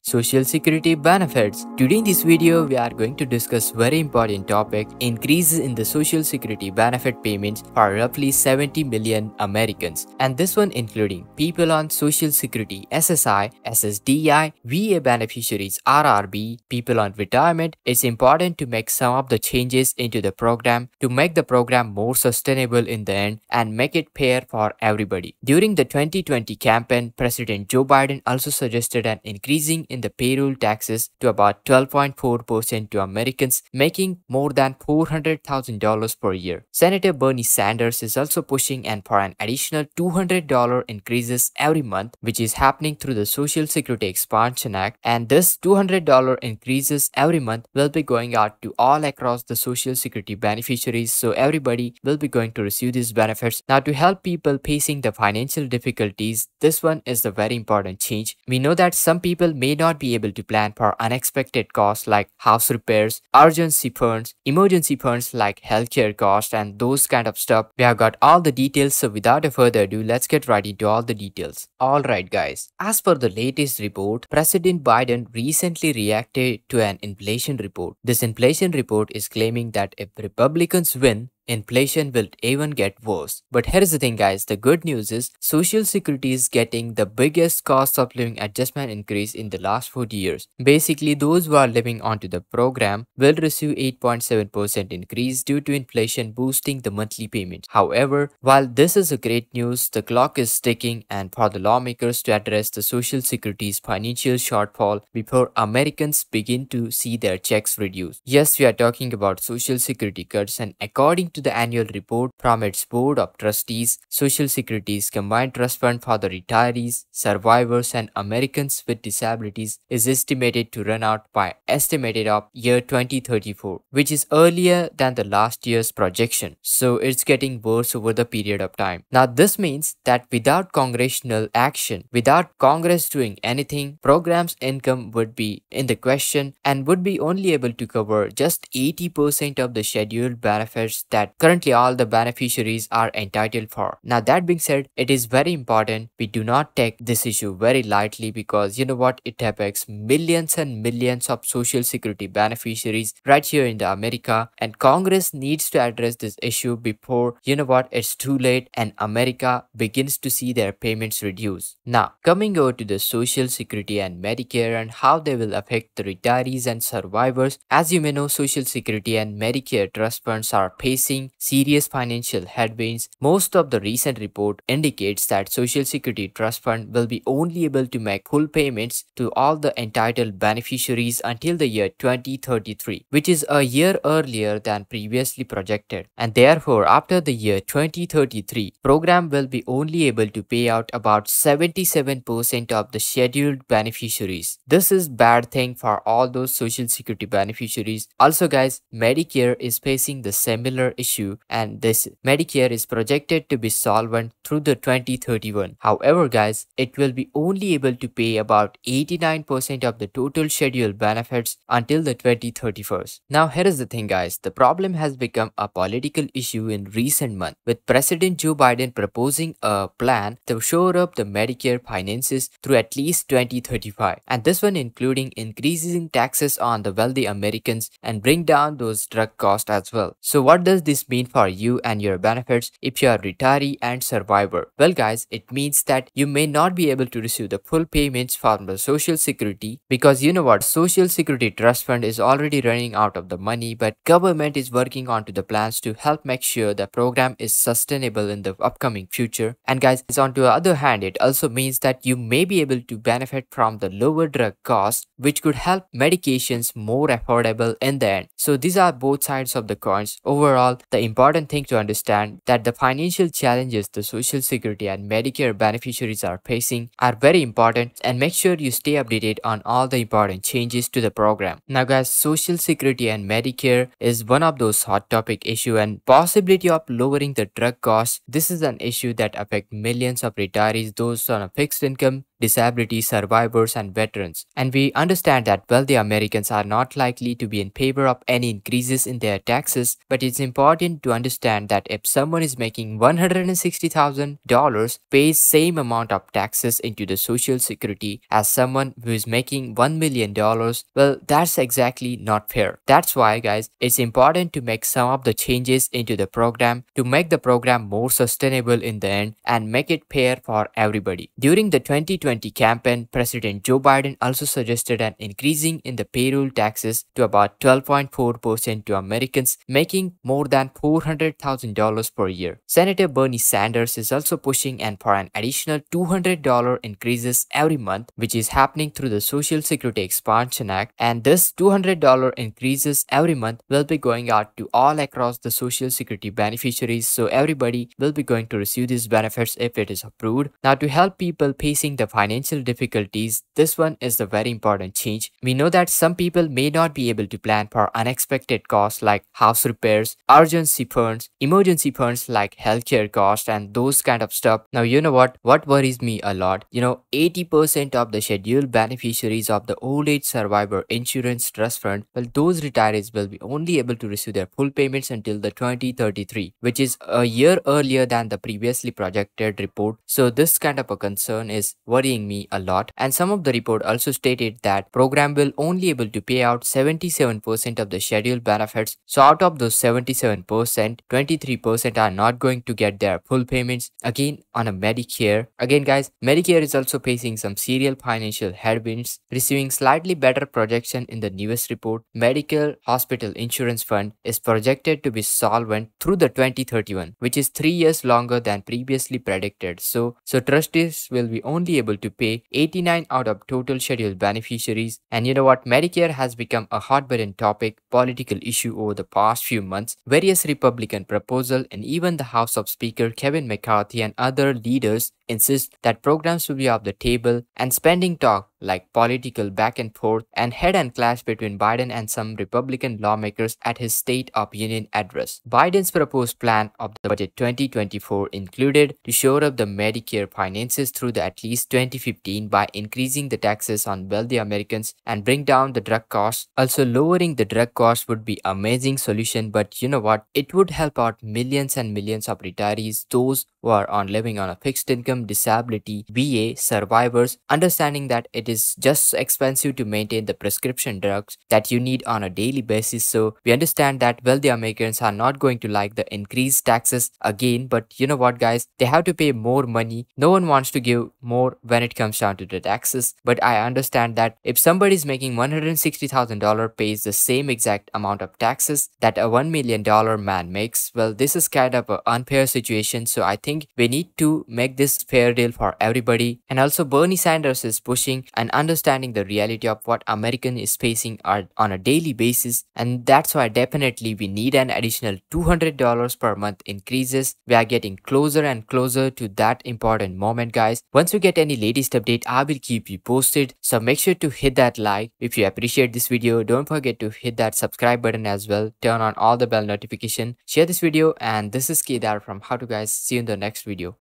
Social Security benefits. Today in this video, we are going to discuss very important topic, increases in the Social Security benefit payments for roughly 70 million Americans. And this one including people on Social Security, SSI, SSDI, VA beneficiaries, RRB, people on retirement. It's important to make some of the changes into the program to make the program more sustainable in the end and make it fair for everybody. During the 2020 campaign, President Joe Biden also suggested an increasing in the payroll taxes to about 12.4% to Americans making more than $400,000 per year. Senator Bernie Sanders is also pushing for an additional $200 increases every month, which is happening through the Social Security Expansion Act, and this $200 increases every month will be going out to all across the Social Security beneficiaries, so everybody will be going to receive these benefits. Now, to help people facing the financial difficulties, this one is the very important change. We know that some people may not be able to plan for unexpected costs like house repairs, urgency funds, emergency funds like healthcare costs and those kind of stuff. We have got all the details, so without a further ado, let's get right into all the details. Alright guys, as per the latest report, President Biden recently reacted to an inflation report. This inflation report is claiming that if Republicans win, inflation will even get worse. But here's the thing guys, the good news is Social Security is getting the biggest cost of living adjustment increase in the last 40 years. Basically, those who are living onto the program will receive 8.7% increase due to inflation boosting the monthly payments. However, while this is a great news, the clock is ticking and for the lawmakers to address the Social Security's financial shortfall before Americans begin to see their checks reduced. Yes, we are talking about Social Security cuts, and according to the annual report from its board of trustees, Social Security's combined trust fund for the retirees, survivors and Americans with disabilities is estimated to run out by estimated of year 2034, which is earlier than the last year's projection. So it's getting worse over the period of time. Now this means that without congressional action, without Congress doing anything, program's income would be in the question and would be only able to cover just 80% of the scheduled benefits that currently all the beneficiaries are entitled for. Now that being said, it is very important we do not take this issue very lightly, because you know what, it affects millions and millions of Social Security beneficiaries right here in the America, and Congress needs to address this issue before you know what, it's too late and America begins to see their payments reduce. Now coming over to the Social Security and Medicare and how they will affect the retirees and survivors. As you may know, Social Security and Medicare trust funds are facing serious financial headwinds. Most of the recent report indicates that Social Security Trust Fund will be only able to make full payments to all the entitled beneficiaries until the year 2033, which is a year earlier than previously projected. And therefore, after the year 2033, program will be only able to pay out about 77% of the scheduled beneficiaries. This is bad thing for all those Social Security beneficiaries. Also guys, Medicare is facing the similar issue, and this Medicare is projected to be solvent through the 2031. However guys, it will be only able to pay about 89% of the total scheduled benefits until the 2031. Now here is the thing guys, the problem has become a political issue in recent months, with President Joe Biden proposing a plan to shore up the Medicare finances through at least 2035, and this one including increasing taxes on the wealthy Americans and bring down those drug costs as well. So what does this mean for you and your benefits if you are retiree and survivor? Well guys, it means that you may not be able to receive the full payments from the Social Security, because you know what, Social Security Trust Fund is already running out of the money, but government is working onto the plans to help make sure the program is sustainable in the upcoming future. And guys, on the other hand, it also means that you may be able to benefit from the lower drug costs, which could help medications more affordable in the end. So these are both sides of the coins. Overall, the important thing to understand that the financial challenges the Social Security and Medicare beneficiaries are facing are very important, and make sure you stay updated on all the important changes to the program. Now guys, Social Security and Medicare is one of those hot topic issue, and possibility of lowering the drug costs. This is an issue that affects millions of retirees, those on a fixed income, disability survivors, and veterans. And we understand that wealthy Americans are not likely to be in favor of any increases in their taxes, but it's important to understand that if someone is making $160,000 pays same amount of taxes into the social security as someone who is making $1 million, well, that's exactly not fair. That's why, guys, it's important to make some of the changes into the program to make the program more sustainable in the end and make it fair for everybody. During the 2020 campaign, President Joe Biden also suggested an increasing in the payroll taxes to about 12.4% to Americans making more than $400,000 per year. Senator Bernie Sanders is also pushing for an additional $200 increases every month, which is happening through the Social Security Expansion Act, and this $200 increases every month will be going out to all across the Social Security beneficiaries, so everybody will be going to receive these benefits if it is approved. Now, to help people facing the financial difficulties, this one is the very important change. We know that some people may not be able to plan for unexpected costs like house repairs, urgency funds, emergency funds like healthcare costs, and those kind of stuff. Now, you know what worries me a lot? 80% of the scheduled beneficiaries of the Old Age Survivor Insurance Trust Fund, well, those retirees will be only able to receive their full payments until the 2033, which is a year earlier than the previously projected report. So this kind of a concern is worrying me a lot. And some of the report also stated that program will only able to pay out 77% of the scheduled benefits. So out of those 77%, 23% are not going to get their full payments. Again, on a Medicare. Again, guys, Medicare is also facing some serial financial headwinds, receiving slightly better projection in the newest report. Medical Hospital Insurance Fund is projected to be solvent through the 2031, which is 3 years longer than previously predicted. So trustees will be only able to pay 89 out of total scheduled beneficiaries. And you know what? Medicare has become a hot button topic, political issue over the past few months. Various Republican proposals and even the House of Speaker Kevin McCarthy and other leaders insist that programs will be off the table, and spending talk like political back and forth and head and clash between Biden and some Republican lawmakers at his State of Union address. Biden's proposed plan of the budget 2024 included to shore up the Medicare finances through the at least 2015 by increasing the taxes on wealthy Americans and bring down the drug costs. Also, lowering the drug costs would be amazing solution, but you know what? It would help out millions and millions of retirees, those who are living on a fixed income, disability, VA, survivors, understanding that it is just expensive to maintain the prescription drugs that you need on a daily basis. So we understand that wealthy Americans are not going to like the increased taxes again, but you know what, guys, they have to pay more money. No one wants to give more when it comes down to the taxes, but I understand that if somebody is making $160,000 pays the same exact amount of taxes that a $1 million man makes, well, this is kind of an unfair situation. So I think we need to make this fair deal for everybody. And also Bernie Sanders is pushing and understanding the reality of what American is facing on a daily basis, and that's why definitely we need an additional $200 per month increases. We are getting closer and closer to that important moment, guys. Once we get any latest update, I will keep you posted, so make sure to hit that like. If you appreciate this video, don't forget to hit that subscribe button as well, turn on all the bell notification, share this video, and this is Kedar from How To Guys. See you in the next video.